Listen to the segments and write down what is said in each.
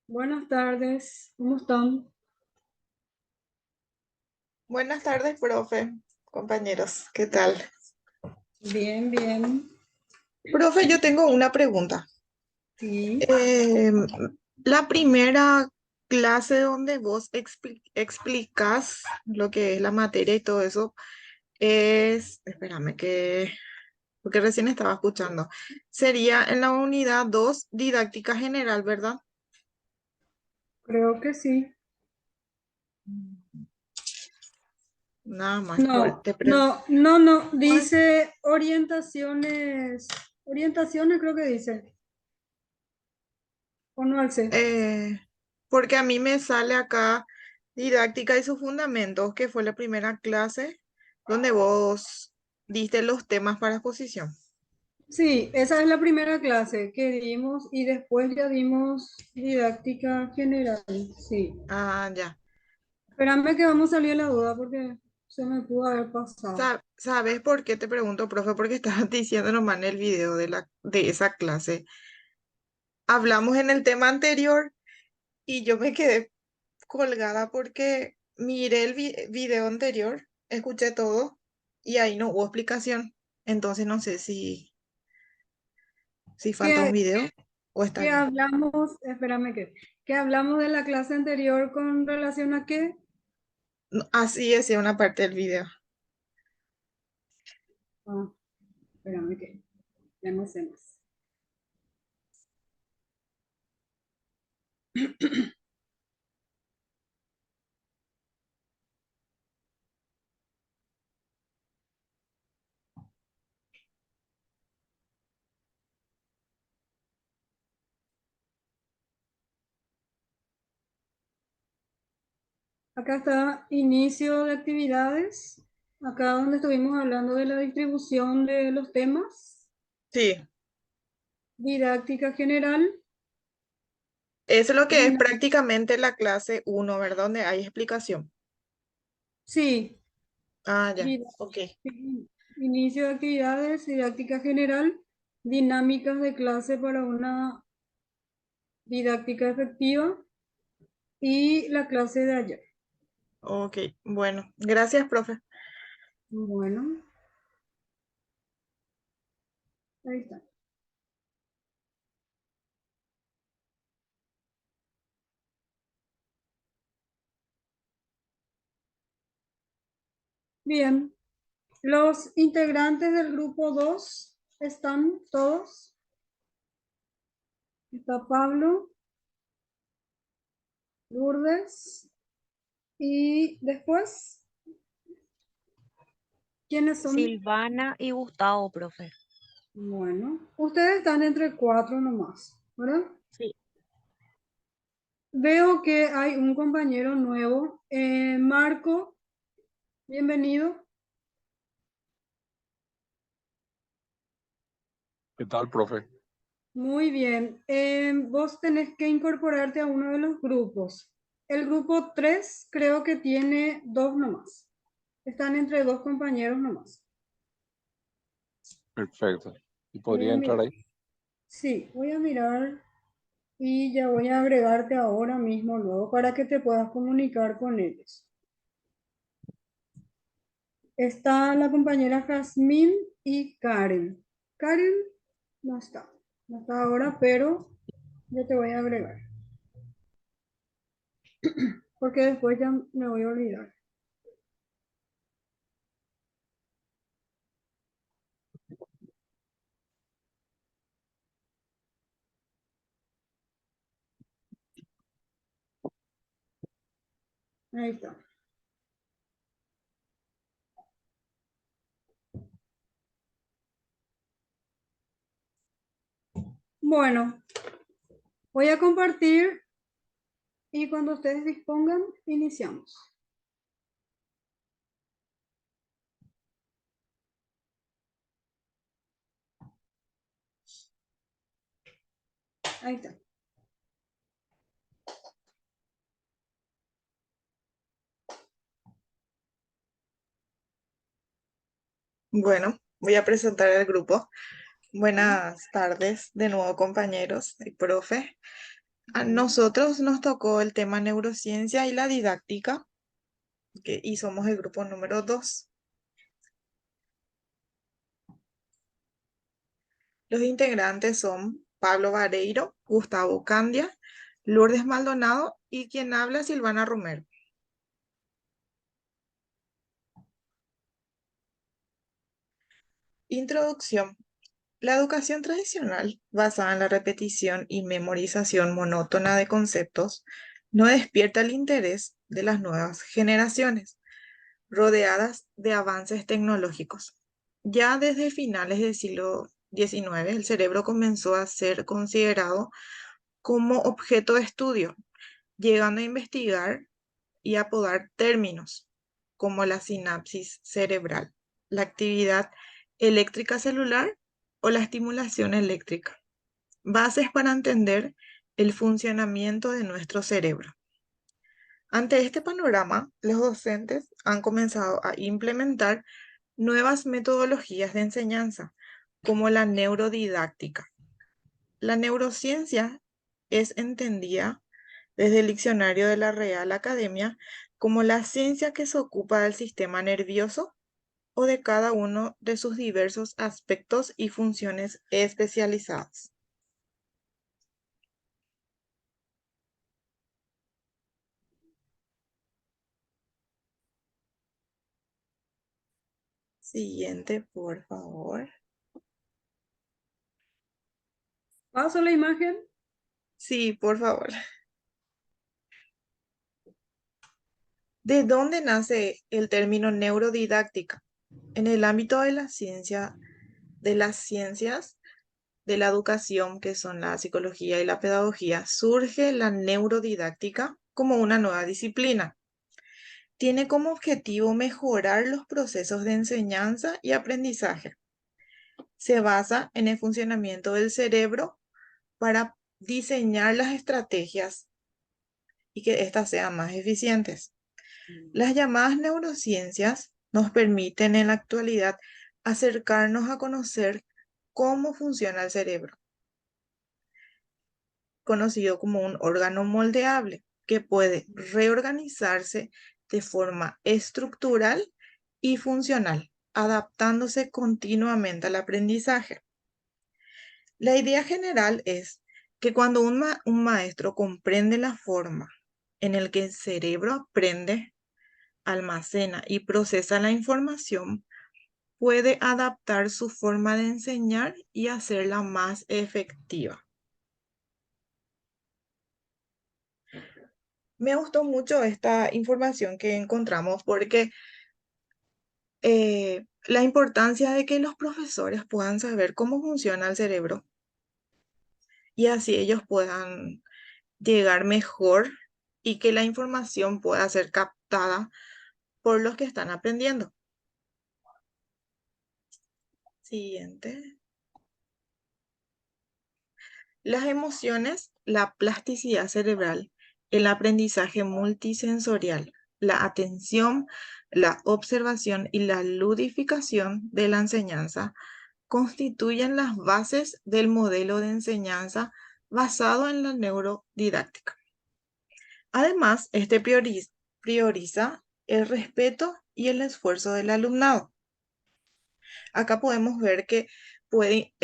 Buenas tardes, ¿cómo están? Buenas tardes, profe, compañeros, ¿qué tal? Bien, bien. Profe, yo tengo una pregunta. Sí, Eh, la primera clase donde vos explicas lo que es la materia y todo eso espérame porque recién estaba escuchando, sería en la unidad 2 didáctica general, ¿verdad? creo que sí. Nada más, No, no, no, no, dice orientaciones, orientaciones creo que dice, o no sé. Eh, porque a mí me sale acá didáctica y sus fundamentos, que fue la primera clase donde vos diste los temas para exposición. Sí, esa es la primera clase que dimos y después ya dimos didáctica general, sí. Ah, ya. Espérame que vamos a salir de la duda porque se me pudo haber pasado. ¿Sabes por qué te pregunto, profe? Porque estabas diciendo nomás en el video de esa clase. Hablamos en el tema anterior y yo me quedé colgada porque miré el video anterior, escuché todo y ahí no hubo explicación. Entonces no sé si falta un ¿Qué, video o está qué bien. hablamos? Espérame que hablamos de la clase anterior con relación a qué. No, así decía una parte del video. Ah, espérame que ya no sé más. Acá está inicio de actividades. Acá donde estuvimos hablando de la distribución de los temas. Sí, Didáctica general. eso es lo que es Dina- prácticamente la clase uno, ¿verdad? Donde hay explicación. Sí, Ah, ya, dida- ok. inicio de actividades, didáctica general, dinámicas de clase para una didáctica efectiva y la clase de ayer. Ok, bueno, gracias, profe. Bueno, ahí está. Bien, los integrantes del grupo 2 están todos. Está Pablo, Lourdes y después, ¿quiénes son? Silvana y Gustavo, profe. Bueno, ustedes están entre cuatro nomás, ¿verdad? Sí. Veo que hay un compañero nuevo. Marco, bienvenido. ¿Qué tal, profe? Muy bien. Vos tenés que incorporarte a uno de los grupos. El grupo 3 creo que tiene dos nomás. Están entre dos compañeros nomás. Perfecto. ¿Y Voy podría a entrar mirar. ahí? Sí, voy a mirar y ya voy a agregarte ahora mismo luego para que te puedas comunicar con ellos. Está la compañera Jazmín y Karen. Karen no está, no está ahora, pero yo te voy a agregar, porque después ya me voy a olvidar. Ahí está. Bueno, voy a compartir y cuando ustedes dispongan, iniciamos. Ahí está. Bueno, voy a presentar el grupo. Buenas tardes de nuevo, compañeros y profe. A nosotros nos tocó el tema neurociencia y la didáctica, y somos el grupo número 2. Los integrantes son Pablo Vareiro, Gustavo Candia, Lourdes Maldonado y quien habla Silvana Romero. Introducción. La educación tradicional, basada en la repetición y memorización monótona de conceptos, no despierta el interés de las nuevas generaciones, rodeadas de avances tecnológicos. Ya desde finales del siglo XIX, el cerebro comenzó a ser considerado como objeto de estudio, llegando a investigar y apodar términos como la sinapsis cerebral, la actividad eléctrica celular o la estimulación eléctrica, bases para entender el funcionamiento de nuestro cerebro. Ante este panorama, los docentes han comenzado a implementar nuevas metodologías de enseñanza, como la neurodidáctica. La neurociencia es entendida desde el diccionario de la Real Academia como la ciencia que se ocupa del sistema nervioso o de cada uno de sus diversos aspectos y funciones especializadas. Siguiente, por favor. Paso la imagen. Sí, por favor. ¿De dónde nace el término neurodidáctica? En el ámbito de la ciencia, de las ciencias de la educación, que son la psicología y la pedagogía, surge la neurodidáctica como una nueva disciplina. Tiene como objetivo mejorar los procesos de enseñanza y aprendizaje. Se basa en el funcionamiento del cerebro para diseñar las estrategias y que éstas sean más eficientes. Las llamadas neurociencias nos permiten en la actualidad acercarnos a conocer cómo funciona el cerebro, conocido como un órgano moldeable que puede reorganizarse de forma estructural y funcional, adaptándose continuamente al aprendizaje. La idea general es que cuando un maestro comprende la forma en la que el cerebro aprende, almacena y procesa la información, puede adaptar su forma de enseñar y hacerla más efectiva. Me gustó mucho esta información que encontramos porque la importancia de que los profesores puedan saber cómo funciona el cerebro y así ellos puedan llegar mejor y que la información pueda ser captada por los que están aprendiendo. Siguiente. Las emociones, la plasticidad cerebral, el aprendizaje multisensorial, la atención, la observación y la ludificación de la enseñanza constituyen las bases del modelo de enseñanza basado en la neurodidáctica. Además, este prioriza el respeto y el esfuerzo del alumnado. Acá podemos ver que puede,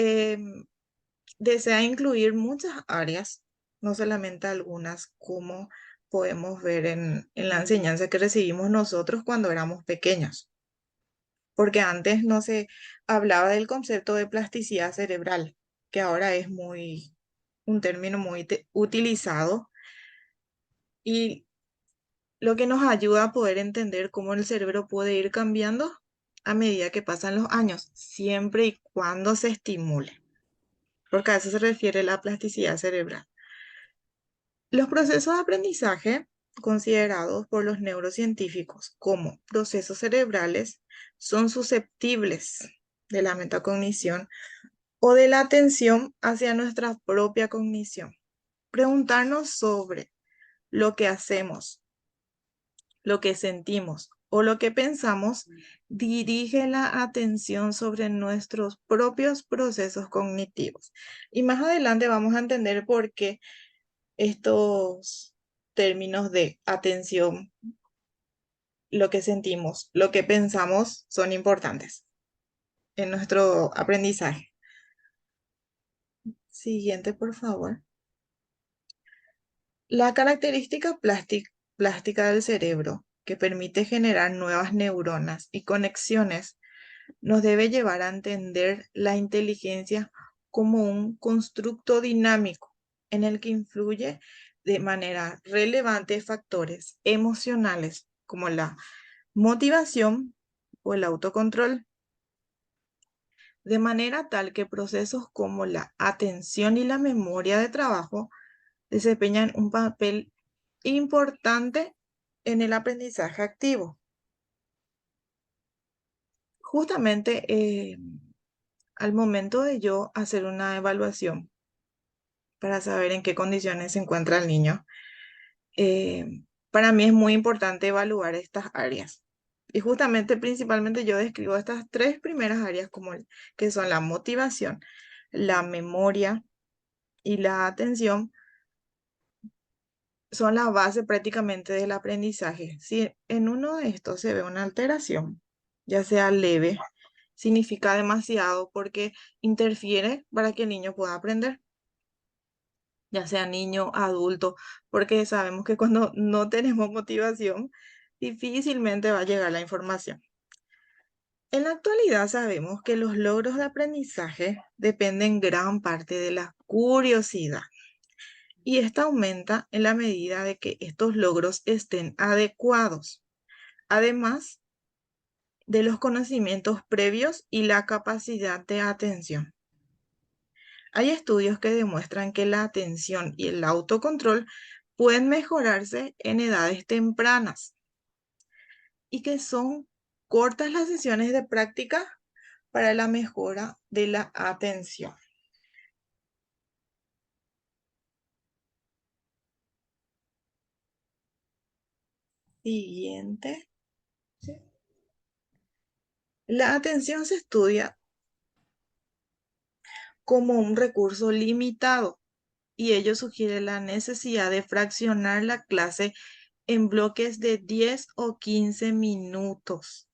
desea incluir muchas áreas, no solamente algunas, como podemos ver en la enseñanza que recibimos nosotros cuando éramos pequeños. Porque antes no se hablaba del concepto de plasticidad cerebral, que ahora es un término muy utilizado y lo que nos ayuda a poder entender cómo el cerebro puede ir cambiando a medida que pasan los años, siempre y cuando se estimule, porque a eso se refiere la plasticidad cerebral. Los procesos de aprendizaje, considerados por los neurocientíficos como procesos cerebrales, son susceptibles de la metacognición o de la atención hacia nuestra propia cognición. Preguntarnos sobre lo que hacemos, lo que sentimos o lo que pensamos dirige la atención sobre nuestros propios procesos cognitivos. Y más adelante vamos a entender por qué estos términos de atención, lo que sentimos, lo que pensamos son importantes en nuestro aprendizaje. Siguiente, por favor. La característica plástica del cerebro que permite generar nuevas neuronas y conexiones nos debe llevar a entender la inteligencia como un constructo dinámico en el que influye de manera relevante factores emocionales como la motivación o el autocontrol, de manera tal que procesos como la atención y la memoria de trabajo desempeñan un papel importante en el aprendizaje activo. Justamente al momento de yo hacer una evaluación para saber en qué condiciones se encuentra el niño, eh, para mí es muy importante evaluar estas áreas. Y justamente, principalmente yo describo estas tres primeras áreas que son la motivación, la memoria y la atención, son la base prácticamente del aprendizaje. Si en uno de estos se ve una alteración, ya sea leve, significa demasiado porque interfiere para que el niño pueda aprender, ya sea niño, adulto, porque sabemos que cuando no tenemos motivación, difícilmente va a llegar la información. En la actualidad sabemos que los logros de aprendizaje dependen gran parte de la curiosidad y esta aumenta en la medida de que estos logros estén adecuados, además de los conocimientos previos y la capacidad de atención. Hay estudios que demuestran que la atención y el autocontrol pueden mejorarse en edades tempranas y que son cortas las sesiones de práctica para la mejora de la atención. Siguiente. Sí. La atención se estudia como un recurso limitado y ello sugiere la necesidad de fraccionar la clase en bloques de 10 o 15 minutos.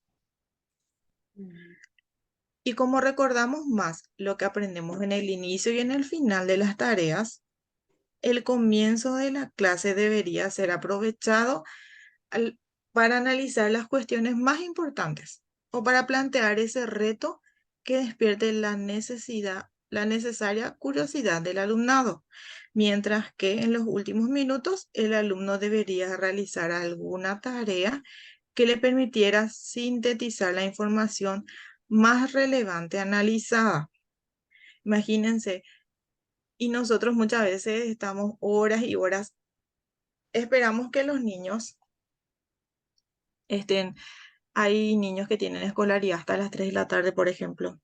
Y como recordamos más lo que aprendemos en el inicio y en el final de las tareas, el comienzo de la clase debería ser aprovechado para analizar las cuestiones más importantes o para plantear ese reto que despierte la necesaria curiosidad del alumnado, mientras que en los últimos minutos el alumno debería realizar alguna tarea que le permitiera sintetizar la información más relevante analizada. Imagínense, y nosotros muchas veces estamos horas y horas, esperamos que los niños estén, hay niños que tienen escolaridad hasta las 3 de la tarde, por ejemplo.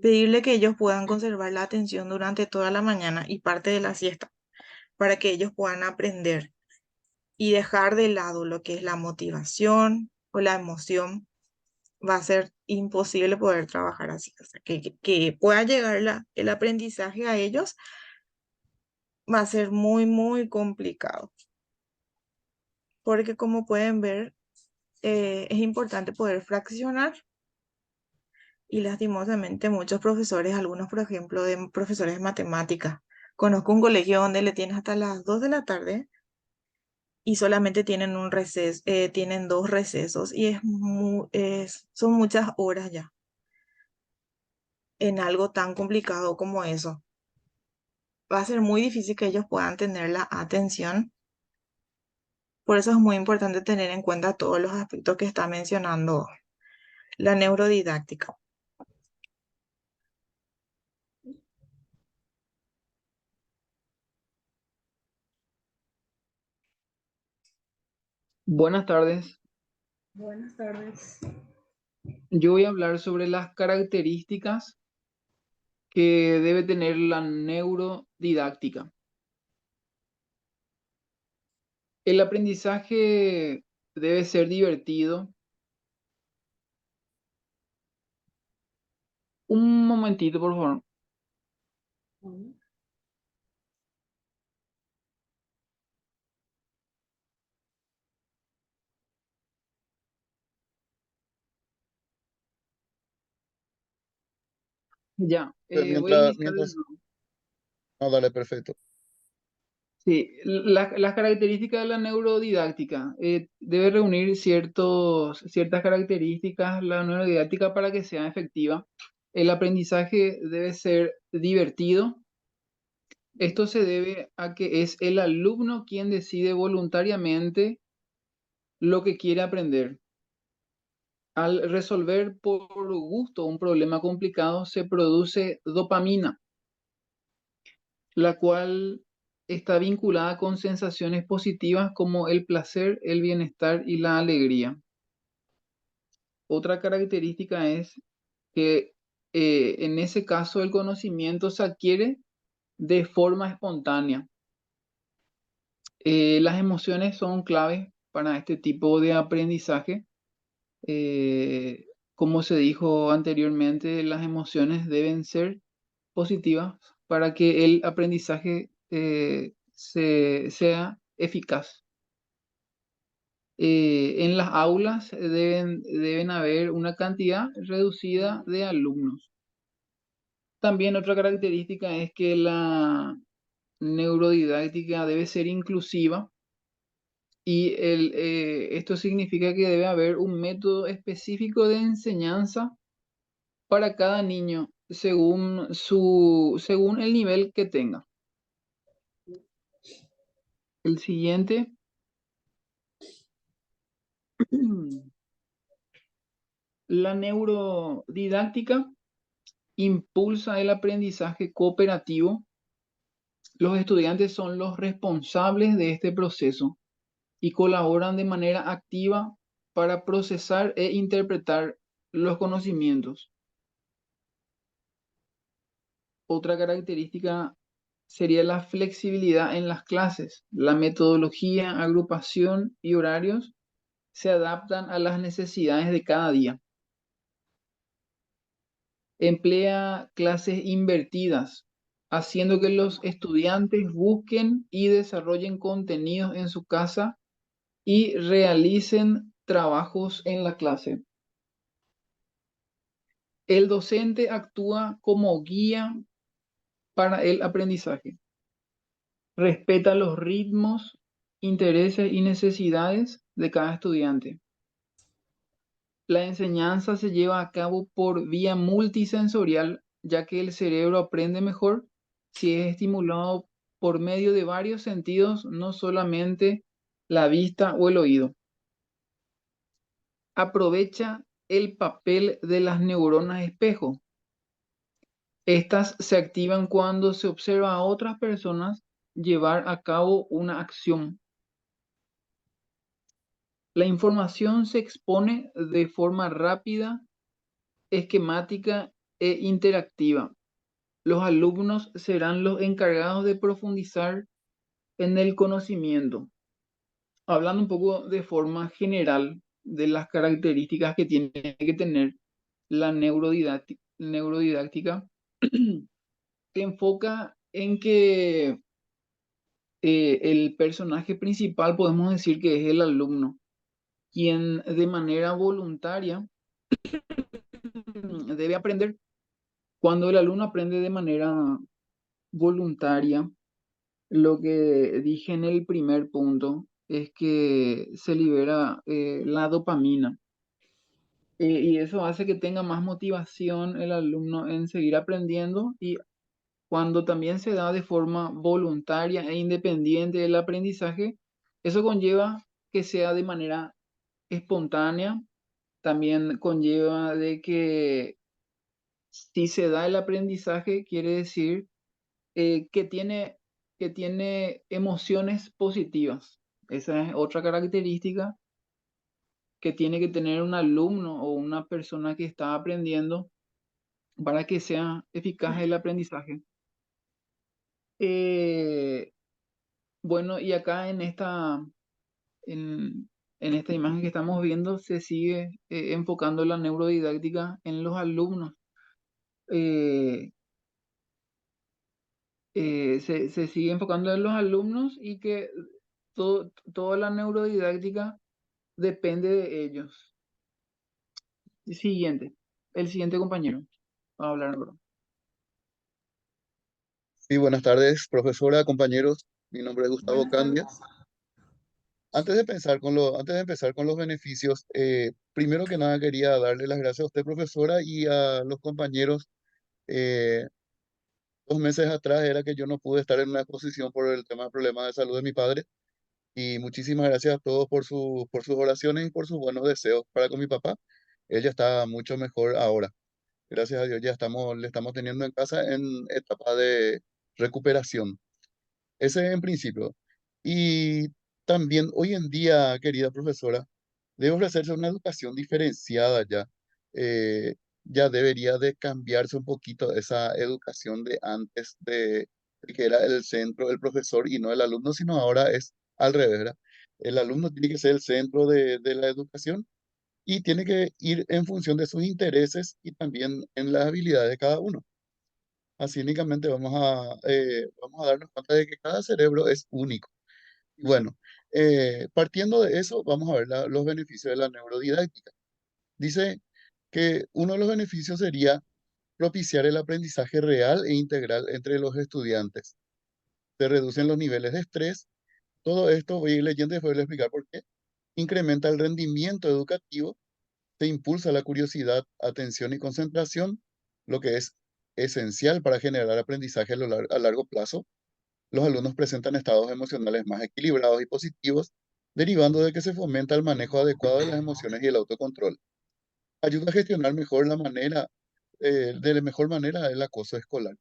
Pedirle que ellos puedan conservar la atención durante toda la mañana y parte de la siesta, para que ellos puedan aprender y dejar de lado lo que es la motivación o la emoción, va a ser imposible poder trabajar así. O sea, que pueda llegar el aprendizaje a ellos va a ser muy, muy complicado. Porque como pueden ver, es importante poder fraccionar y lastimosamente muchos profesores, algunos por ejemplo de profesores de matemáticas, conozco un colegio donde le tienen hasta las 2 de la tarde y solamente tienen un receso, tienen dos recesos y son muchas horas ya en algo tan complicado como eso. Va a ser muy difícil que ellos puedan tener la atención. Por eso es muy importante tener en cuenta todos los aspectos que está mencionando la neurodidáctica. Buenas tardes. Buenas tardes. Yo voy a hablar sobre las características que debe tener la neurodidáctica. El aprendizaje debe ser divertido. Un momentito, por favor. Ya, voy a Mientras, iniciar de mientras, nuevo. no, dale, perfecto. Sí, las características de la neurodidáctica. Debe reunir ciertas características la neurodidáctica para que sea efectiva. El aprendizaje debe ser divertido. Esto se debe a que es el alumno quien decide voluntariamente lo que quiere aprender. Al resolver por gusto un problema complicado, se produce dopamina, la cual está vinculada con sensaciones positivas como el placer, el bienestar y la alegría. Otra característica es que en ese caso el conocimiento se adquiere de forma espontánea. Las emociones son claves para este tipo de aprendizaje. Eh, como se dijo anteriormente, las emociones deben ser positivas para que el aprendizaje sea eficaz. En las aulas deben haber una cantidad reducida de alumnos. También otra característica es que la neurodidáctica debe ser inclusiva y esto significa que debe haber un método específico de enseñanza para cada niño según el nivel que tenga. El siguiente. La neurodidáctica impulsa el aprendizaje cooperativo. Los estudiantes son los responsables de este proceso y colaboran de manera activa para procesar e interpretar los conocimientos. Otra característica sería la flexibilidad en las clases. La metodología, agrupación y horarios se adaptan a las necesidades de cada día. Emplea clases invertidas, haciendo que los estudiantes busquen y desarrollen contenidos en su casa y realicen trabajos en la clase. El docente actúa como guía para el aprendizaje. Respeta los ritmos, intereses y necesidades de cada estudiante. La enseñanza se lleva a cabo por vía multisensorial, ya que el cerebro aprende mejor si es estimulado por medio de varios sentidos, no solamente la vista o el oído. Aprovecha el papel de las neuronas espejo. Estas se activan cuando se observa a otras personas llevar a cabo una acción. La información se expone de forma rápida, esquemática e interactiva. Los alumnos serán los encargados de profundizar en el conocimiento. Hablando un poco de forma general de las características que tiene que tener la neurodidáctica, se enfoca en que el personaje principal podemos decir que es el alumno, quien de manera voluntaria debe aprender. Cuando el alumno aprende de manera voluntaria, lo que dije en el primer punto es que se libera la dopamina. Y eso hace que tenga más motivación el alumno en seguir aprendiendo, y cuando también se da de forma voluntaria e independiente el aprendizaje, eso conlleva que sea de manera espontánea. También conlleva de que si se da el aprendizaje, quiere decir que tiene emociones positivas. Esa es otra característica que tiene que tener un alumno o una persona que está aprendiendo para que sea eficaz el aprendizaje. Eh, bueno, y acá en esta imagen que estamos viendo se sigue enfocando la neurodidáctica en los alumnos. Eh, se sigue enfocando en los alumnos y que toda la neurodidáctica depende de ellos. El siguiente compañero va a hablar ahora. Y buenas tardes, profesora, compañeros. Mi nombre es Gustavo Buenas Candia. tardes. Antes de empezar con los beneficios, primero que nada quería darle las gracias a usted, profesora, y a los compañeros. Eh, 2 meses atrás era que yo no pude estar en una exposición por el tema de problemas de salud de mi padre. Y muchísimas gracias a todos por sus oraciones y por sus buenos deseos para con mi papá. Él ya está mucho mejor ahora. Gracias a Dios ya le estamos teniendo en casa en etapa de recuperación. Ese en principio. Y también hoy en día, querida profesora, debe ofrecerse una educación diferenciada ya. Ya debería de cambiarse un poquito esa educación de antes de que era el centro, el profesor y no el alumno, sino ahora es al revés, ¿verdad? El alumno tiene que ser el centro de la educación y tiene que ir en función de sus intereses y también en las habilidades de cada uno. Así únicamente vamos a darnos cuenta de que cada cerebro es único. Y bueno, partiendo de eso, vamos a ver los beneficios de la neurodidáctica. Dice que uno de los beneficios sería propiciar el aprendizaje real e integral entre los estudiantes. Se reducen los niveles de estrés. Todo esto voy a ir leyendo y después voy a explicar por qué. Incrementa el rendimiento educativo, se impulsa la curiosidad, atención y concentración, lo que es esencial para generar aprendizaje a largo plazo. Los alumnos presentan estados emocionales más equilibrados y positivos, derivando de que se fomenta el manejo adecuado de las emociones y el autocontrol. Ayuda a gestionar de la mejor manera el acoso escolar.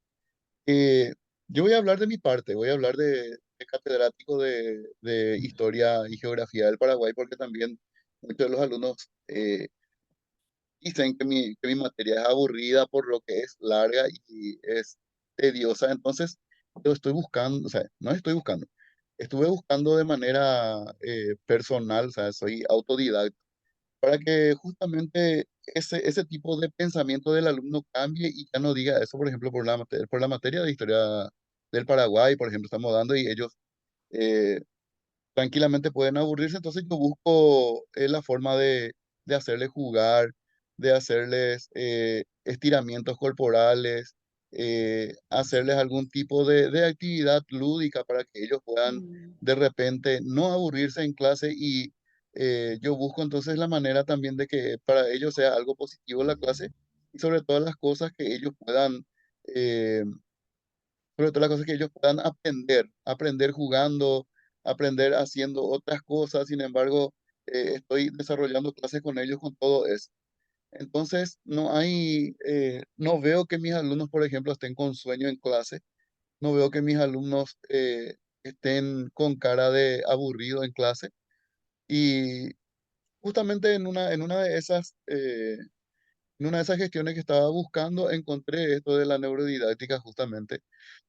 Eh, yo voy a hablar de mi parte, voy a hablar de catedrático de Historia y Geografía del Paraguay, porque también muchos de los alumnos dicen que mi materia es aburrida por lo que es larga y es tediosa. Entonces, yo estoy buscando, o sea, no estoy buscando, estuve buscando de manera personal, o sea, soy autodidacta, para que justamente ese tipo de pensamiento del alumno cambie y ya no diga eso, por ejemplo, por la materia de historia del Paraguay, por ejemplo, estamos dando y ellos eh, tranquilamente pueden aburrirse, entonces yo busco la forma de hacerles jugar, de hacerles estiramientos corporales, hacerles algún tipo de actividad lúdica para que ellos puedan Mm, de repente no aburrirse en clase y yo busco entonces la manera también de que para ellos sea algo positivo la clase y sobre todas las cosas que ellos puedan eh, sobre todo las cosas que ellos puedan aprender jugando, aprender haciendo otras cosas. Sin embargo, estoy desarrollando clases con ellos con todo eso. Entonces, no veo que mis alumnos, por ejemplo, estén con sueño en clase, no veo que mis alumnos estén con cara de aburrido en clase. Y justamente en una de esas gestiones que estaba buscando, encontré esto de la neurodidáctica justamente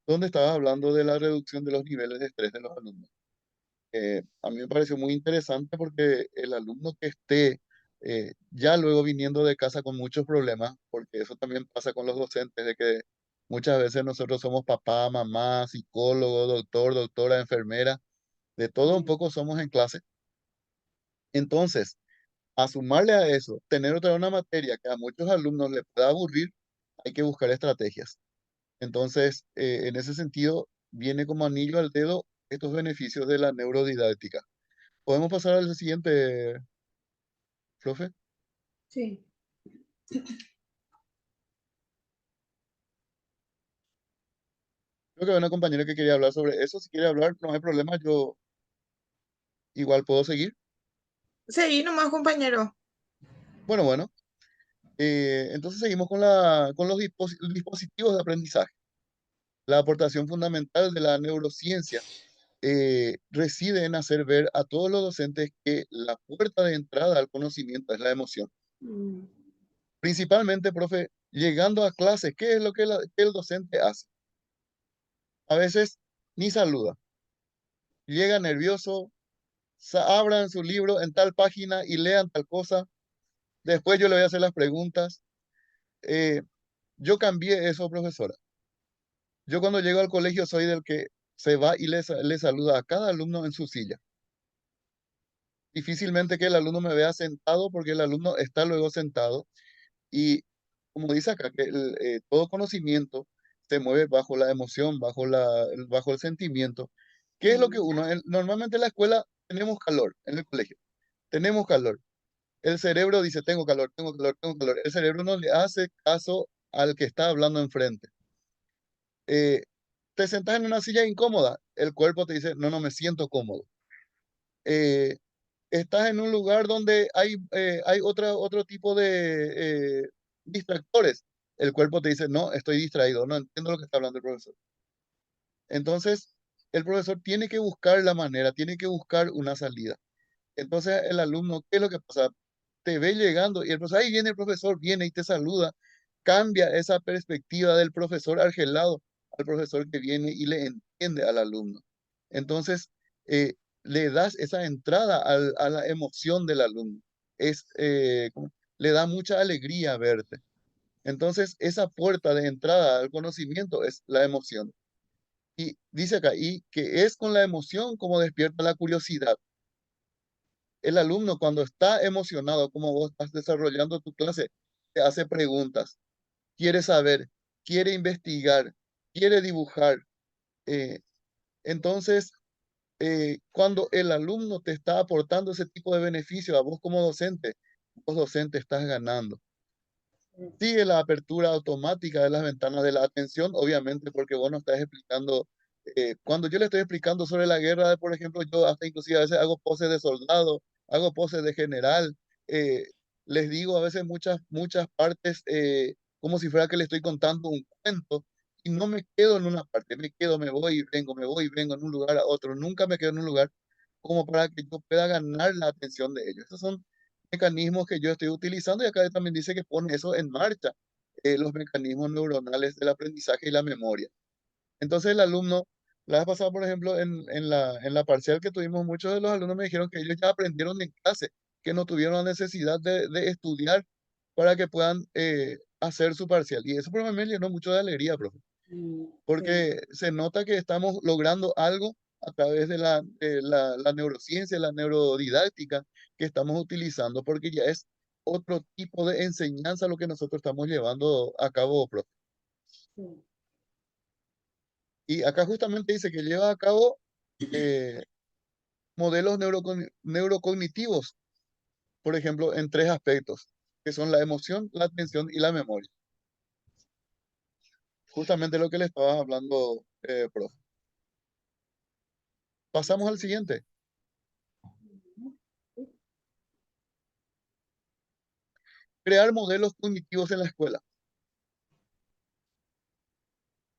donde estabas hablando de la reducción de los niveles de estrés de los alumnos. A mí me pareció muy interesante porque el alumno que esté ya luego viniendo de casa con muchos problemas, porque eso también pasa con los docentes, de que muchas veces nosotros somos papá, mamá, psicólogo, doctor, doctora, enfermera, de todo un mm, poco somos en clase. Entonces, a sumarle a eso, tener otra una materia que a muchos alumnos les pueda aburrir, hay que buscar estrategias. Entonces, en ese sentido, viene como anillo al dedo estos beneficios de la neurodidáctica. ¿Podemos pasar al siguiente, profe? sí. Creo que hay una compañera que quería hablar sobre eso. Si quiere hablar, no hay problema, yo igual puedo seguir. Seguí nomás, compañero. Bueno. Entonces seguimos con los dispositivos de aprendizaje. La aportación fundamental de la neurociencia reside en hacer ver a todos los docentes que la puerta de entrada al conocimiento es la emoción. Mm, Principalmente, profe, llegando a clase, ¿qué es lo que el docente hace? A veces ni saluda. Llega nervioso, abran su libro en tal página y lean tal cosa. Después yo le voy a hacer las preguntas. Eh, yo cambié eso, profesora. Yo cuando llego al colegio soy del que se va y le saluda a cada alumno en su silla. Difícilmente que el alumno me vea sentado porque el alumno está luego sentado. Y como dice acá, que todo conocimiento se mueve bajo la emoción, bajo el sentimiento. ¿Qué es lo que normalmente en la escuela tenemos calor, en el colegio, tenemos calor. El cerebro dice, tengo calor, tengo calor, tengo calor. El cerebro no le hace caso al que está hablando enfrente. Eh, Te sentás en una silla incómoda, el cuerpo te dice, no, no me siento cómodo. Eh, Estás en un lugar donde hay otro tipo de distractores. El cuerpo te dice, no, estoy distraído, no entiendo lo que está hablando el profesor. Entonces, el profesor tiene que buscar la manera, tiene que buscar una salida. Entonces, el alumno, ¿qué es lo que pasa? Te ve llegando y el profesor, ahí viene el profesor, viene y te saluda. Cambia esa perspectiva del profesor argelado al profesor que viene y le entiende al alumno. Entonces, le das esa entrada a la emoción del alumno. Le da mucha alegría verte. Entonces, esa puerta de entrada al conocimiento es la emoción. Y dice acá, y que es con la emoción como despierta la curiosidad. El alumno cuando está emocionado, como vos estás desarrollando tu clase, te hace preguntas, quiere saber, quiere investigar, quiere dibujar. Eh, entonces, cuando el alumno te está aportando ese tipo de beneficio a vos como docente, vos docente estás ganando. Sigue la apertura automática de las ventanas de la atención, obviamente porque vos no estás explicando. Cuando yo le estoy explicando sobre la guerra, por ejemplo, yo hasta inclusive a veces hago poses de soldado, hago poses de general, eh, les digo a veces muchas partes como si fuera que le estoy contando un cuento y no me quedo en una parte, me quedo, me voy y vengo en un lugar a otro, nunca me quedo en un lugar como para que yo pueda ganar la atención de ellos. Esos son mecanismos que yo estoy utilizando y acá también dice que pone eso en marcha, los mecanismos neuronales del aprendizaje y la memoria. Entonces el alumno, la vez pasada, por ejemplo, en la parcial que tuvimos, muchos de los alumnos me dijeron que ellos ya aprendieron en clase, que no tuvieron la necesidad de estudiar para que puedan hacer su parcial. Y eso por mí me llenó mucho de alegría, profe, Sí. porque se nota que estamos logrando algo a través de la neurociencia, la neurodidáctica que estamos utilizando, porque ya es otro tipo de enseñanza lo que nosotros estamos llevando a cabo, profe. Sí. Y acá justamente dice que lleva a cabo eh, modelos neurocognitivos, por ejemplo, en tres aspectos, que son la emoción, la atención y la memoria. Justamente lo que le estaba hablando, profe. Pasamos al siguiente. Crear modelos cognitivos en la escuela.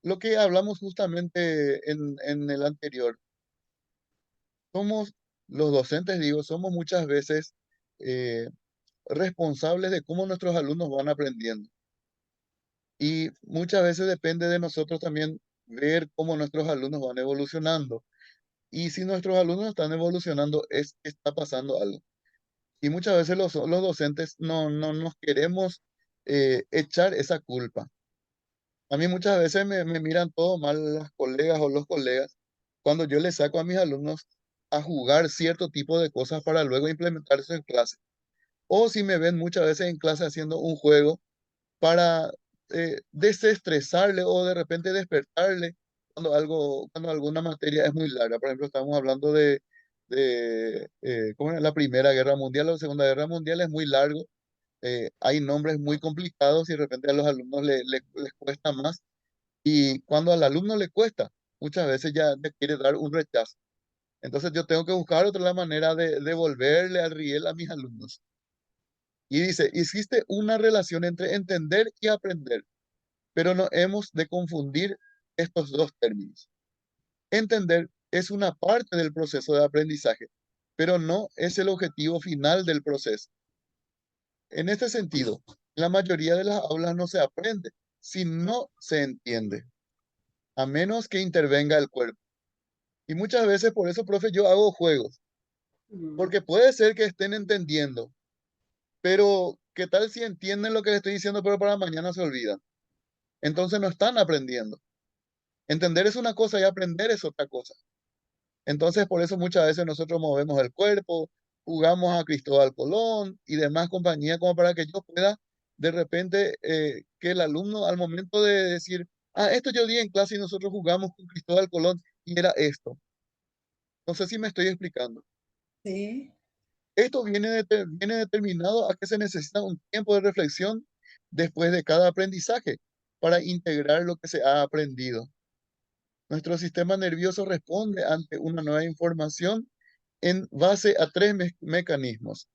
Lo que hablamos justamente en el anterior, somos los docentes, digo, somos muchas veces eh, responsables de cómo nuestros alumnos van aprendiendo. Y muchas veces depende de nosotros también ver cómo nuestros alumnos van evolucionando. Y si nuestros alumnos están evolucionando, es que está pasando algo. Y muchas veces los docentes no nos queremos echar esa culpa. A mí muchas veces me miran todo mal las colegas o los colegas cuando yo les saco a mis alumnos a jugar cierto tipo de cosas para luego implementar eso en clase. O si me ven muchas veces en clase haciendo un juego para desestresarle o de repente despertarle cuando alguna materia es muy larga. Por ejemplo, estamos hablando de ¿cómo era? La Primera Guerra Mundial o la Segunda Guerra Mundial es muy largo. Hay nombres muy complicados y de repente a los alumnos les cuesta más. Y cuando al alumno le cuesta, muchas veces ya le quiere dar un rechazo. Entonces yo tengo que buscar otra manera de devolverle al riel a mis alumnos. Y dice, existe una relación entre entender y aprender, pero no hemos de confundir estos dos términos. Entender es una parte del proceso de aprendizaje, pero no es el objetivo final del proceso. En este sentido, la mayoría de las aulas no se aprende si no se entiende, a menos que intervenga el cuerpo. Y muchas veces por eso, profe, yo hago juegos, porque puede ser que estén entendiendo, pero ¿qué tal si entienden lo que les estoy diciendo, pero para mañana se olvidan? Entonces no están aprendiendo. Entender es una cosa y aprender es otra cosa. Entonces, por eso muchas veces nosotros movemos el cuerpo, jugamos a Cristóbal Colón y demás compañía, como para que yo pueda, de repente, que el alumno al momento de decir, Ah, esto yo di en clase y nosotros jugamos con Cristóbal Colón y era esto. No sé si me estoy explicando. Sí. Esto viene determinado a que se necesita un tiempo de reflexión después de cada aprendizaje para integrar lo que se ha aprendido. Nuestro sistema nervioso responde ante una nueva información en base a tres mecanismos.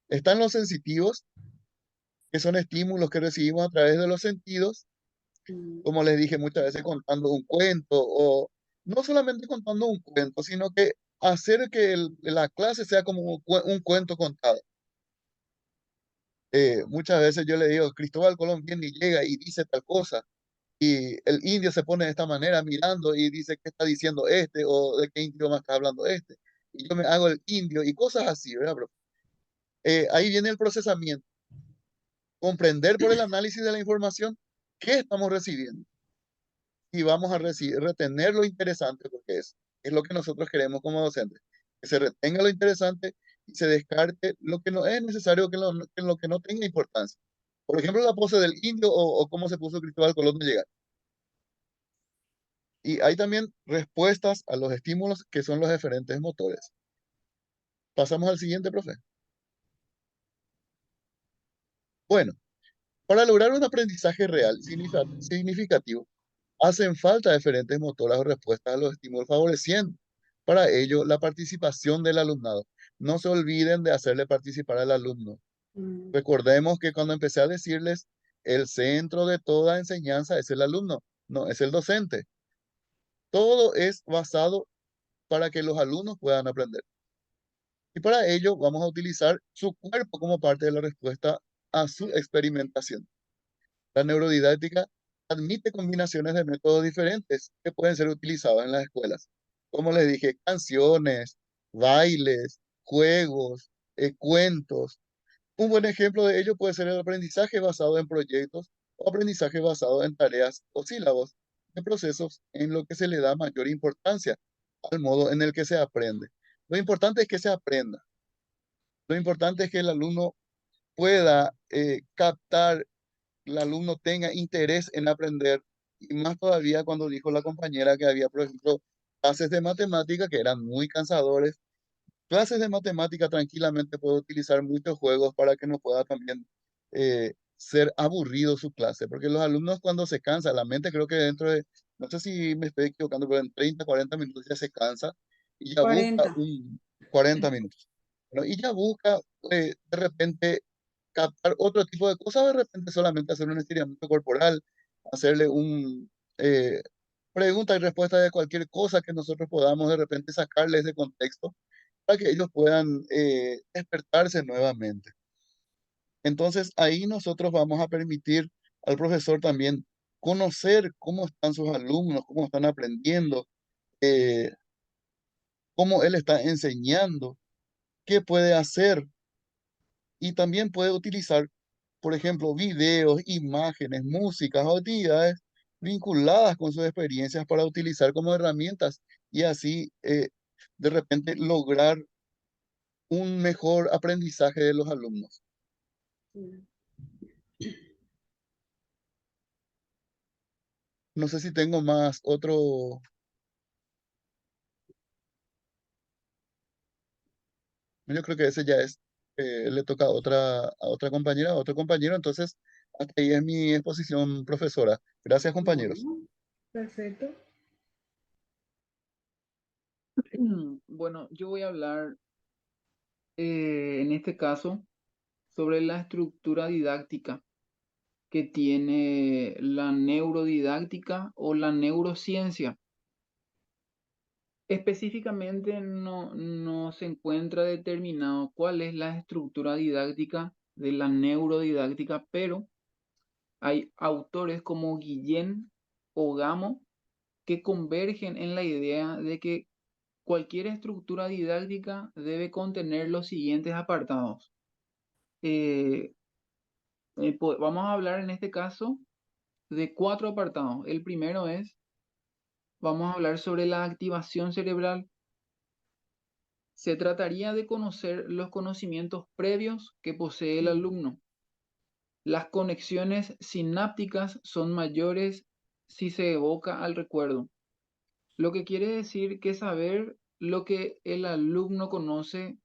Están los sensitivos, que son estímulos que recibimos a través de los sentidos, Mm, como les dije muchas veces contando un cuento o no solamente contando un cuento, sino que hacer que la clase sea como un cuento contado. Muchas veces yo le digo, Cristóbal Colón viene y llega y dice tal cosa, y el indio se pone de esta manera mirando y dice, ¿qué está diciendo este? O ¿de qué idioma está hablando este? Y yo me hago el indio y cosas así, ¿verdad, bro? Ahí viene el procesamiento, comprender por el análisis de la información qué estamos recibiendo y vamos a retener lo interesante porque es lo que nosotros queremos como docentes, que se retenga lo interesante y se descarte lo que no es necesario, lo que no tenga importancia. Por ejemplo, la pose del indio o cómo se puso Cristóbal Colón de llegar. Y hay también respuestas a los estímulos que son los diferentes motores. Pasamos al siguiente, profe. Bueno, para lograr un aprendizaje real significativo, hacen falta diferentes motores o respuestas a los estímulos favoreciendo. Para ello, la participación del alumnado. No se olviden de hacerle participar al alumno. mm, Recordemos que cuando empecé a decirles, el centro de toda enseñanza es el alumno, no es el docente. Todo es basado para que los alumnos puedan aprender. Y para ello vamos a utilizar su cuerpo como parte de la respuesta a su experimentación. La neurodidáctica admite combinaciones de métodos diferentes que pueden ser utilizados en las escuelas. Como les dije, canciones, bailes, juegos, cuentos. Un buen ejemplo de ello puede ser el aprendizaje basado en proyectos o aprendizaje basado en tareas o sílabos de procesos en lo que se le da mayor importancia al modo en el que se aprende. Lo importante es que se aprenda. Lo importante es que el alumno pueda captar, el alumno tenga interés en aprender, y más todavía cuando dijo la compañera que había, por ejemplo, clases de matemática que eran muy cansadores. Clases de matemática tranquilamente puedo utilizar muchos juegos para que no pueda también ser aburrido su clase, porque los alumnos cuando se cansan, la mente creo que dentro de, no sé si me estoy equivocando, pero en 30, 40 minutos ya se cansa y ya busca 40. un 40 minutos. Bueno, y ya busca de repente captar otro tipo de cosas, de repente solamente hacer un estiramiento corporal, hacerle un pregunta y respuesta de cualquier cosa que nosotros podamos de repente sacarles de contexto para que ellos puedan despertarse nuevamente. Entonces ahí nosotros vamos a permitir al profesor también conocer cómo están sus alumnos, cómo están aprendiendo, eh, cómo él está enseñando, qué puede hacer y también puede utilizar, por ejemplo, videos, imágenes, músicas o actividades vinculadas con sus experiencias para utilizar como herramientas y así de repente lograr un mejor aprendizaje de los alumnos. Mm. No sé si tengo más otro. Yo creo que ese ya es, le toca a otra compañera, a otro compañero. Entonces, hasta ahí es mi exposición, profesora. Gracias, compañeros. Bueno, perfecto. Bueno, yo voy a hablar en este caso sobre la estructura didáctica que tiene la neurodidáctica o la neurociencia. Específicamente no se encuentra determinado cuál es la estructura didáctica de la neurodidáctica, pero hay autores como Guillén o Gamo que convergen en la idea de que cualquier estructura didáctica debe contener los siguientes apartados. Eh, Vamos a hablar en este caso de 4 apartados. El primero es, vamos a hablar sobre la activación cerebral. Se trataría de conocer los conocimientos previos que posee el alumno. Las conexiones sinápticas son mayores si se evoca al recuerdo, lo que quiere decir que saber lo que el alumno conoce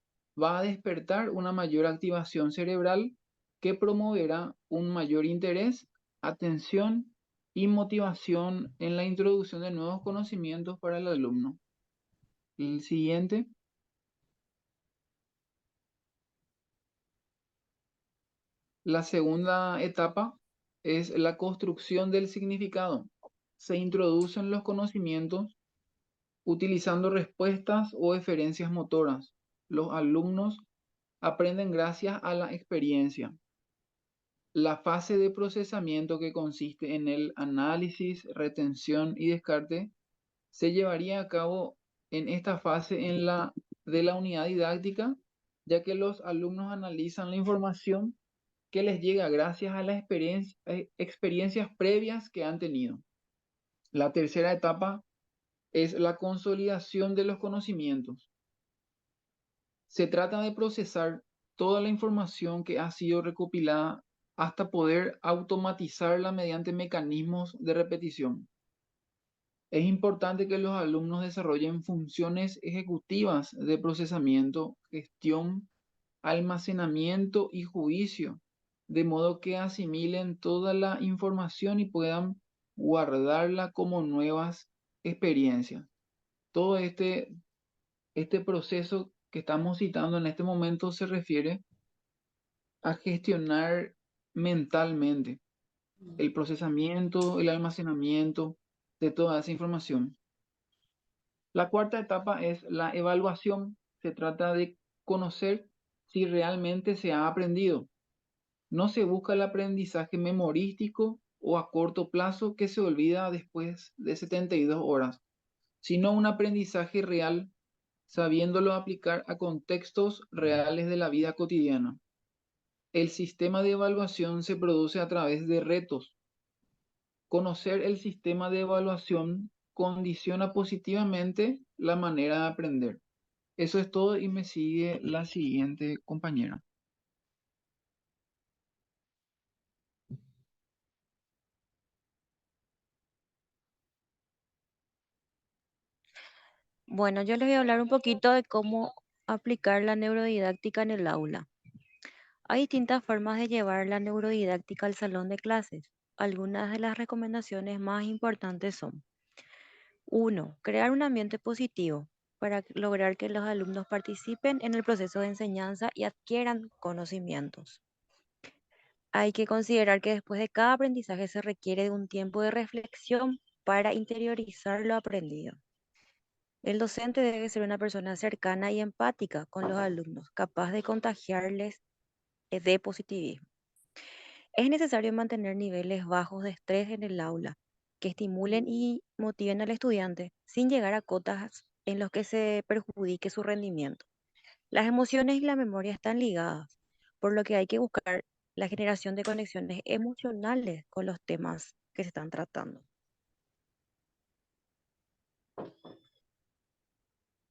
va a despertar una mayor activación cerebral que promoverá un mayor interés, atención y motivación en la introducción de nuevos conocimientos para el alumno. El siguiente. La segunda etapa es la construcción del significado. Se introducen los conocimientos utilizando respuestas o eferencias motoras. Los alumnos aprenden gracias a la experiencia. La fase de procesamiento, que consiste en el análisis, retención y descarte, se llevaría a cabo en esta fase de la unidad didáctica, ya que los alumnos analizan la información que les llega gracias a las experiencias previas que han tenido. La tercera etapa es la consolidación de los conocimientos. Se trata de procesar toda la información que ha sido recopilada hasta poder automatizarla mediante mecanismos de repetición. Es importante que los alumnos desarrollen funciones ejecutivas de procesamiento, gestión, almacenamiento y juicio, de modo que asimilen toda la información y puedan guardarla como nuevas experiencias. Todo este proceso que estamos citando en este momento se refiere a gestionar mentalmente el procesamiento, el almacenamiento de toda esa información. La cuarta etapa es la evaluación. Se trata de conocer si realmente se ha aprendido. No se busca el aprendizaje memorístico o a corto plazo que se olvida después de 72 horas, sino un aprendizaje real, sabiéndolo aplicar a contextos reales de la vida cotidiana. El sistema de evaluación se produce a través de retos. Conocer el sistema de evaluación condiciona positivamente la manera de aprender. Eso es todo y me sigue la siguiente compañera. Bueno, yo les voy a hablar un poquito de cómo aplicar la neurodidáctica en el aula. Hay distintas formas de llevar la neurodidáctica al salón de clases. Algunas de las recomendaciones más importantes son: 1. Crear un ambiente positivo para lograr que los alumnos participen en el proceso de enseñanza y adquieran conocimientos. Hay que considerar que después de cada aprendizaje se requiere de un tiempo de reflexión para interiorizar lo aprendido. El docente debe ser una persona cercana y empática con los alumnos, capaz de contagiarles de positivismo. Es necesario mantener niveles bajos de estrés en el aula, que estimulen y motiven al estudiante sin llegar a cotas en los que se perjudique su rendimiento. Las emociones y la memoria están ligadas, por lo que hay que buscar la generación de conexiones emocionales con los temas que se están tratando.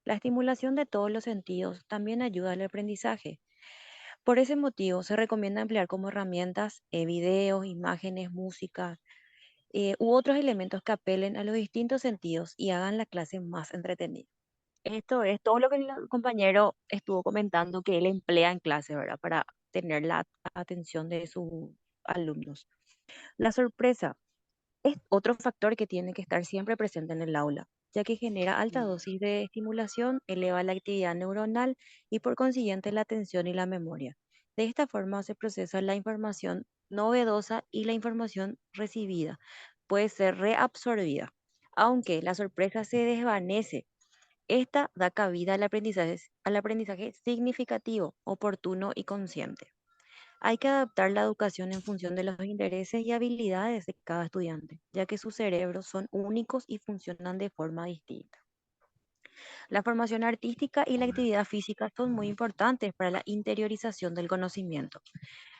La estimulación de todos los sentidos también ayuda al aprendizaje. Por ese motivo, se recomienda emplear como herramientas videos, imágenes, música u otros elementos que apelen a los distintos sentidos y hagan la clase más entretenida. Esto es todo lo que el compañero estuvo comentando que él emplea en clase, ¿verdad? Para tener la atención de sus alumnos. La sorpresa es otro factor que tiene que estar siempre presente en el aula, ya que genera alta dosis de estimulación, eleva la actividad neuronal y por consiguiente la atención y la memoria. De esta forma se procesa la información novedosa y la información recibida puede ser reabsorbida. Aunque la sorpresa se desvanece, esta da cabida al aprendizaje significativo, oportuno y consciente. Hay que adaptar la educación en función de los intereses y habilidades de cada estudiante, ya que sus cerebros son únicos y funcionan de forma distinta. La formación artística y la actividad física son muy importantes para la interiorización del conocimiento.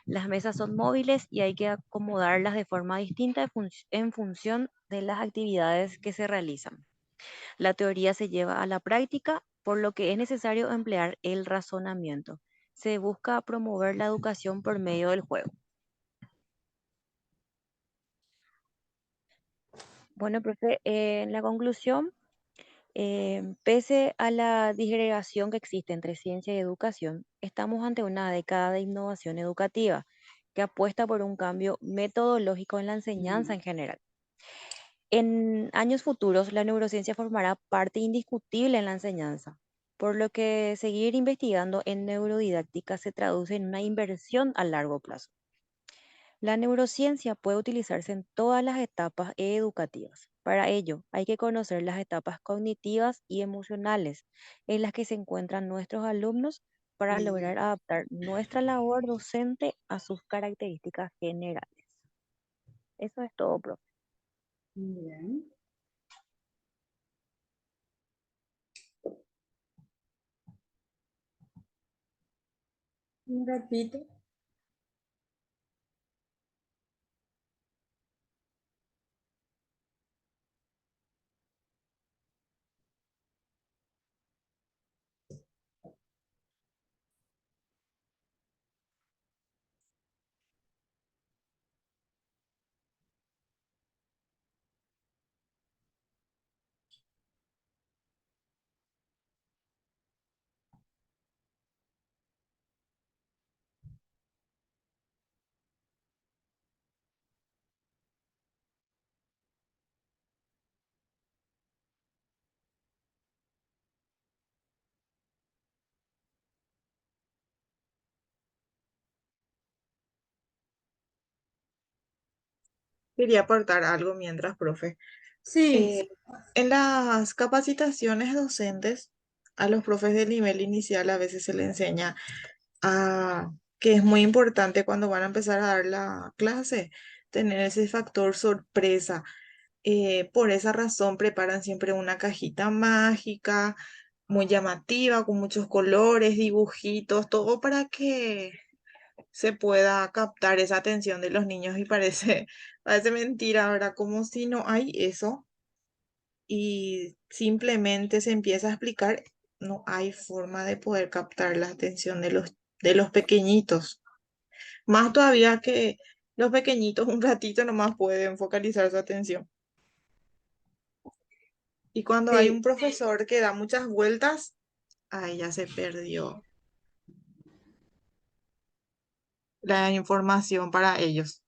Las mesas son móviles y hay que acomodarlas de forma distinta en función de las actividades que se realizan. La teoría se lleva a la práctica, por lo que es necesario emplear el razonamiento. Se busca promover la educación por medio del juego. Bueno, profe, en la conclusión, pese a la disgregación que existe entre ciencia y educación, estamos ante una década de innovación educativa que apuesta por un cambio metodológico en la enseñanza Mm, en general. En años futuros, la neurociencia formará parte indiscutible en la enseñanza, por lo que seguir investigando en neurodidáctica se traduce en una inversión a largo plazo. La neurociencia puede utilizarse en todas las etapas educativas. Para ello, hay que conocer las etapas cognitivas y emocionales en las que se encuentran nuestros alumnos para mm, lograr adaptar nuestra labor docente a sus características generales. Eso es todo, profe. muy bien. Un ratito. Quería aportar algo mientras, profe. Sí, Eh, en las capacitaciones docentes, a los profes del nivel inicial a veces se les enseña a que es muy importante cuando van a empezar a dar la clase, tener ese factor sorpresa. Por esa razón preparan siempre una cajita mágica, muy llamativa, con muchos colores, dibujitos, todo para que se pueda captar esa atención de los niños y parece mentira, ¿verdad? Como si no hay eso y simplemente se empieza a explicar, no hay forma de poder captar la atención de los pequeñitos. Más todavía que los pequeñitos un ratito nomás pueden focalizar su atención. Y cuando hay un sí, profesor que da muchas vueltas, ahí ya se perdió la información para ellos.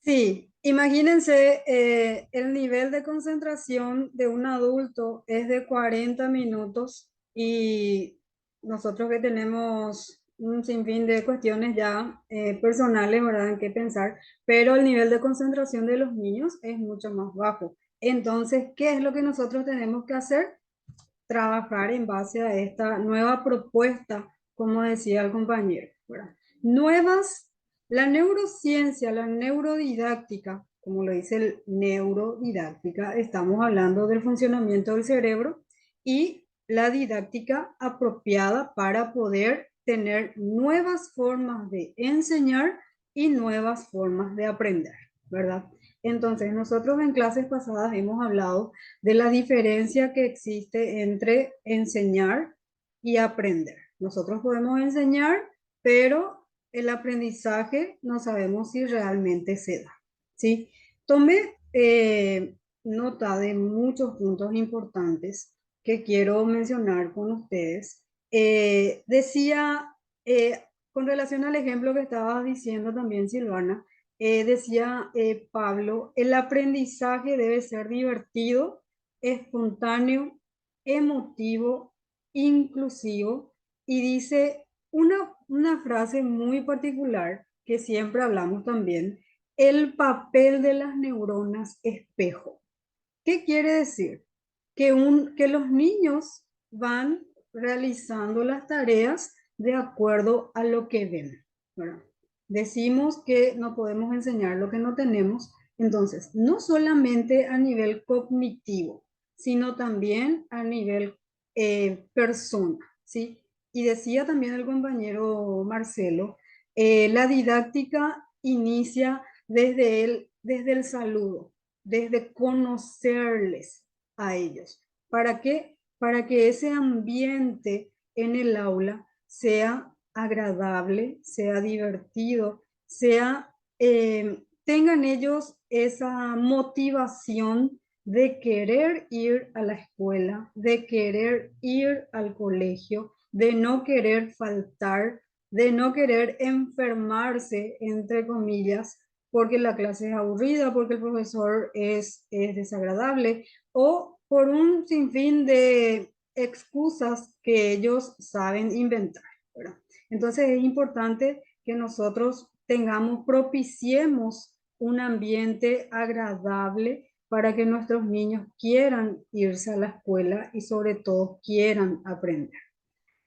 sí. Imagínense, el nivel de concentración de un adulto es de 40 minutos y nosotros que tenemos un sinfín de cuestiones ya personales, ¿verdad? En qué pensar, pero el nivel de concentración de los niños es mucho más bajo. Entonces, ¿qué es lo que nosotros tenemos que hacer? Trabajar en base a esta nueva propuesta, como decía el compañero, ¿verdad? Nuevas, la neurociencia, la neurodidáctica, como lo dice el neurodidáctica, estamos hablando del funcionamiento del cerebro y la didáctica apropiada para poder tener nuevas formas de enseñar y nuevas formas de aprender, ¿verdad? Entonces, nosotros en clases pasadas hemos hablado de la diferencia que existe entre enseñar y aprender. Nosotros podemos enseñar, pero el aprendizaje no sabemos si realmente se da. ¿Sí? Tomé nota de muchos puntos importantes que quiero mencionar con ustedes. Decía, con relación al ejemplo que estabas diciendo también, Silvana, decía Pablo, el aprendizaje debe ser divertido, espontáneo, emotivo, inclusivo y dice una frase muy particular que siempre hablamos también, el papel de las neuronas espejo. ¿Qué quiere decir? Que los niños van realizando las tareas de acuerdo a lo que ven, ¿verdad? Decimos que no podemos enseñar lo que no tenemos, entonces, no solamente a nivel cognitivo, sino también a nivel persona, ¿sí? Y decía también el compañero Marcelo, la didáctica inicia desde el saludo, desde conocerles a ellos. ¿Para qué? Para que ese ambiente en el aula sea agradable, sea divertido, sea tengan ellos esa motivación de querer ir a la escuela, de querer ir al colegio, de no querer faltar, de no querer enfermarse, entre comillas, porque la clase es aburrida, porque el profesor es desagradable o por un sinfín de excusas que ellos saben inventar, ¿verdad? Entonces es importante que nosotros propiciemos un ambiente agradable para que nuestros niños quieran irse a la escuela y sobre todo quieran aprender.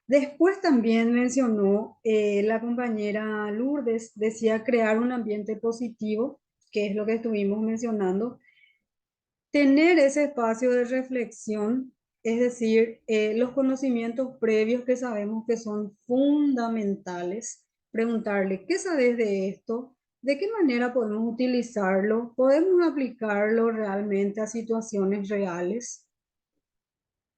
Después también mencionó la compañera Lourdes, decía crear un ambiente positivo, que es lo que estuvimos mencionando, tener ese espacio de reflexión, es decir, los conocimientos previos que sabemos que son fundamentales, preguntarle, ¿qué sabes de esto? ¿De qué manera podemos utilizarlo? ¿Podemos aplicarlo realmente a situaciones reales?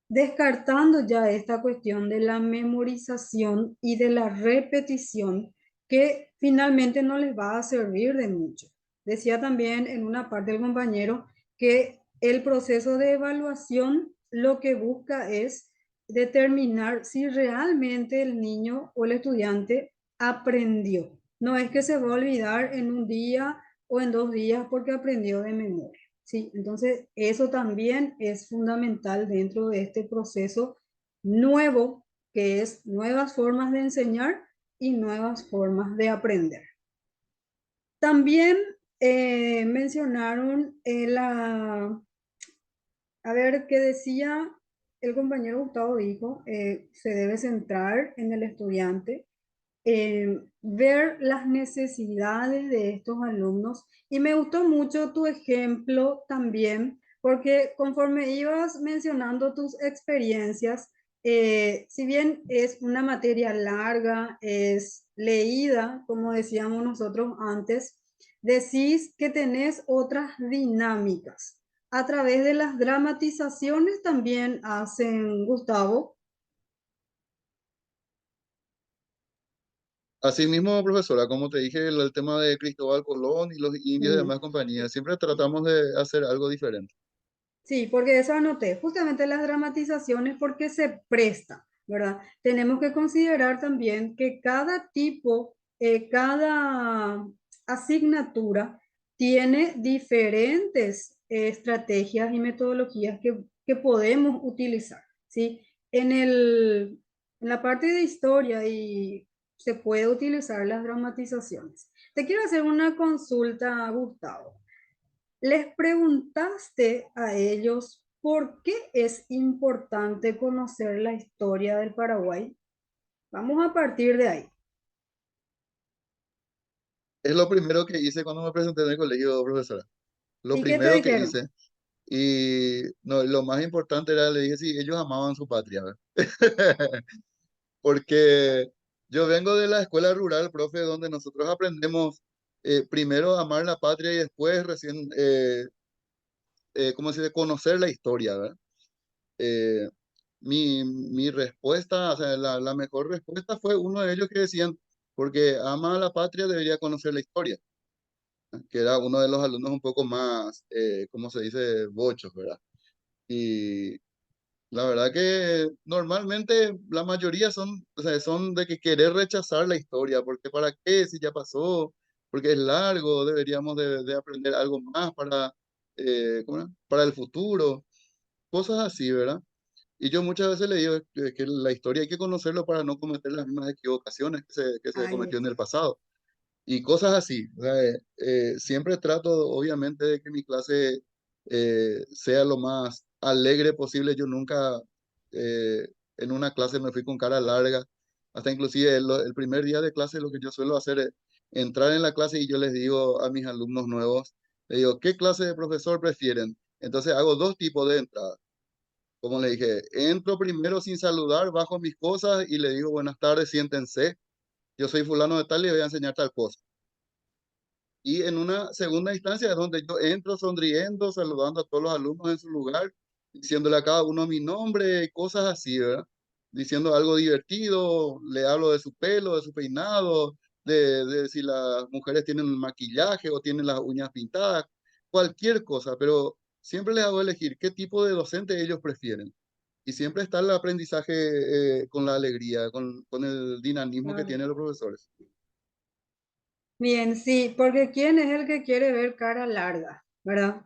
Descartando ya esta cuestión de la memorización y de la repetición que finalmente no les va a servir de mucho. Decía también en una parte el compañero que el proceso de evaluación lo que busca es determinar si realmente el niño o el estudiante aprendió. No es que se va a olvidar en un día o en 2 días porque aprendió de memoria. Sí, entonces eso también es fundamental dentro de este proceso nuevo, que es nuevas formas de enseñar y nuevas formas de aprender. También mencionaron a ver, qué decía el compañero Gustavo, dijo, se debe centrar en el estudiante, ver las necesidades de estos alumnos. Y me gustó mucho tu ejemplo también, porque conforme ibas mencionando tus experiencias, si bien es una materia larga, es leída, como decíamos nosotros antes, decís que tenés otras dinámicas. A través de las dramatizaciones también hacen, Gustavo. Así mismo, profesora, como te dije, el tema de Cristóbal Colón y los indios y Mm. demás compañías, siempre tratamos de hacer algo diferente. Sí, porque eso anoté, justamente las dramatizaciones porque se presta, ¿verdad? Tenemos que considerar también que cada tipo, cada asignatura tiene diferentes estrategias y metodologías que podemos utilizar, ¿sí? En la parte de historia y se puede utilizar las dramatizaciones. Te quiero hacer una consulta, Gustavo. ¿Les preguntaste a ellos por qué es importante conocer la historia del Paraguay? Vamos a partir de ahí. Es lo primero que hice cuando me presenté en el colegio, profesora. Lo ¿Y qué te primero que dijeron? hice. Y no, lo más importante era, le dije, si ellos amaban su patria, ¿verdad? Porque yo vengo de la escuela rural, profe, donde nosotros aprendemos primero a amar la patria y después recién, ¿cómo se dice?, conocer la historia, ¿verdad? Eh, mi respuesta, o sea, la mejor respuesta fue uno de ellos que decían, porque ama a la patria debería conocer la historia, que era uno de los alumnos un poco más, ¿cómo se dice?, bochos, ¿verdad? Y la verdad que normalmente la mayoría son, o sea, son de que querer rechazar la historia, porque ¿para qué si ya pasó? Porque es largo, deberíamos de aprender algo más para, ¿cómo era? Para el futuro, cosas así, ¿verdad? Y yo muchas veces le digo que la historia hay que conocerlo para no cometer las mismas equivocaciones que se Ahí cometió en está. el pasado y cosas así. O sea, siempre trato, obviamente, de que mi clase sea lo más alegre posible. Yo nunca en una clase me fui con cara larga. Hasta inclusive el primer día de clase lo que yo suelo hacer es entrar en la clase y yo les digo a mis alumnos nuevos, les digo, ¿qué clase de profesor prefieren? Entonces hago dos tipos de entradas. Como le dije, entro primero sin saludar, bajo mis cosas y le digo, buenas tardes, siéntense. Yo soy fulano de tal y le voy a enseñar tal cosa. Y en una segunda instancia es donde yo entro sonriendo, saludando a todos los alumnos en su lugar, diciéndole a cada uno mi nombre y cosas así, ¿verdad? Diciendo algo divertido, le hablo de su pelo, de su peinado, de si las mujeres tienen maquillaje o tienen las uñas pintadas, cualquier cosa, pero siempre les hago elegir qué tipo de docente ellos prefieren. Y siempre está el aprendizaje con la alegría, con el dinamismo que Claro. tienen los profesores. Bien, sí, porque ¿quién es el que quiere ver cara larga, verdad?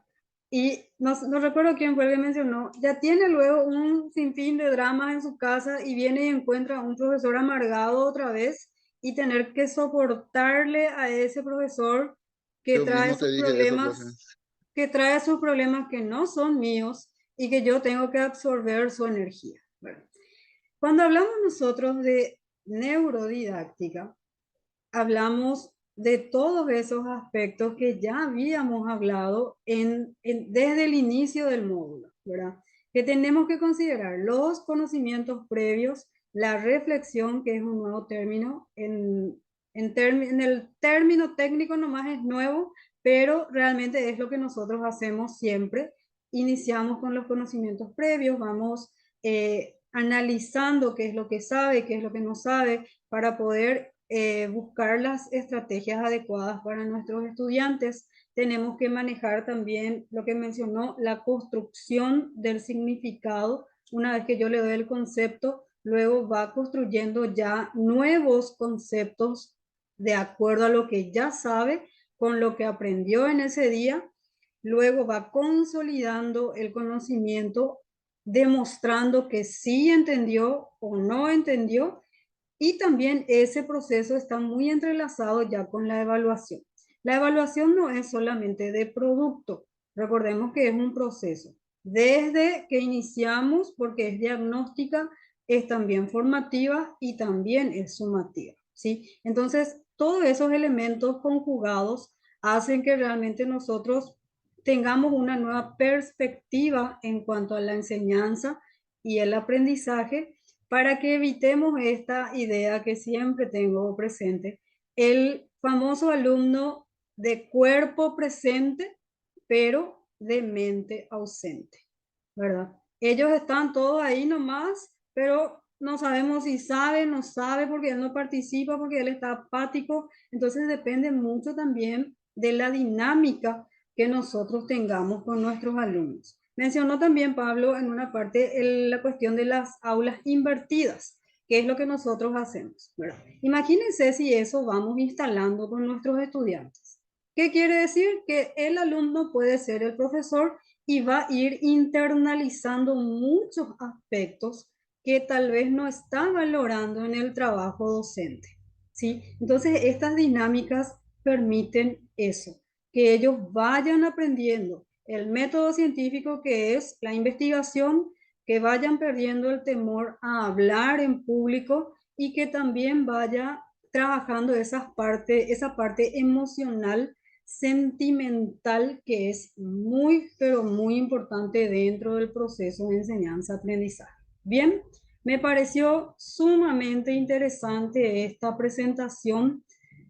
Y no recuerdo quién fue el que mencionó, ya tiene luego un sinfín de dramas en su casa y viene y encuentra a un profesor amargado otra vez y tener que soportarle a ese profesor que Yo trae mismo te sus dije eso, profe. problemas, que trae sus problemas que no son míos y que yo tengo que absorber su energía, ¿verdad? Cuando hablamos nosotros de neurodidáctica, hablamos de todos esos aspectos que ya habíamos hablado desde el inicio del módulo, ¿verdad? Que tenemos que considerar los conocimientos previos, la reflexión, que es un nuevo término, en el término técnico nomás es nuevo, pero realmente es lo que nosotros hacemos siempre. Iniciamos con los conocimientos previos, vamos analizando qué es lo que sabe, qué es lo que no sabe, para poder buscar las estrategias adecuadas para nuestros estudiantes. Tenemos que manejar también lo que mencionó, la construcción del significado. Una vez que yo le doy el concepto, luego va construyendo ya nuevos conceptos de acuerdo a lo que ya sabe, con lo que aprendió en ese día. Luego va consolidando el conocimiento, demostrando que sí entendió o no entendió, y también ese proceso está muy entrelazado ya con la evaluación. La evaluación no es solamente de producto, recordemos que es un proceso. Desde que iniciamos, porque es diagnóstica, es también formativa y también es sumativa, ¿sí? Entonces, todos esos elementos conjugados hacen que realmente nosotros tengamos una nueva perspectiva en cuanto a la enseñanza y el aprendizaje, para que evitemos esta idea que siempre tengo presente, el famoso alumno de cuerpo presente, pero de mente ausente, ¿verdad? Ellos están todos ahí nomás, pero no sabemos si sabe, no sabe, porque él no participa, porque él está apático. Entonces depende mucho también de la dinámica que nosotros tengamos con nuestros alumnos. Mencionó también Pablo en una parte la cuestión de las aulas invertidas, que es lo que nosotros hacemos, ¿verdad? Imagínense si eso vamos instalando con nuestros estudiantes. ¿Qué quiere decir? Que el alumno puede ser el profesor y va a ir internalizando muchos aspectos que tal vez no está valorando en el trabajo docente, ¿sí? Entonces, estas dinámicas permiten eso, que ellos vayan aprendiendo el método científico, que es la investigación, que vayan perdiendo el temor a hablar en público y que también vaya trabajando esa parte emocional, sentimental, que es muy, pero muy importante dentro del proceso de enseñanza-aprendizaje. Bien, me pareció sumamente interesante esta presentación,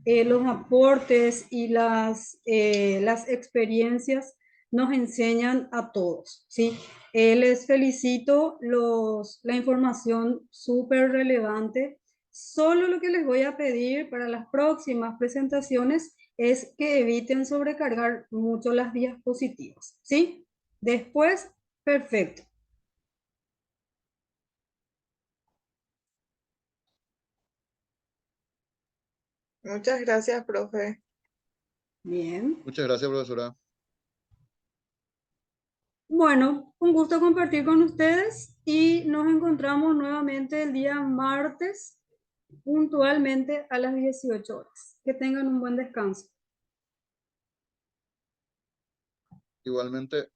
los aportes y las experiencias nos enseñan a todos, ¿sí? Les felicito la información súper relevante. Solo lo que les voy a pedir para las próximas presentaciones es que eviten sobrecargar mucho las diapositivas, ¿sí? Después, perfecto. Muchas gracias, profe. Bien. Muchas gracias, profesora. Bueno, un gusto compartir con ustedes y nos encontramos nuevamente el día martes, puntualmente a las 18 horas. Que tengan un buen descanso. Igualmente.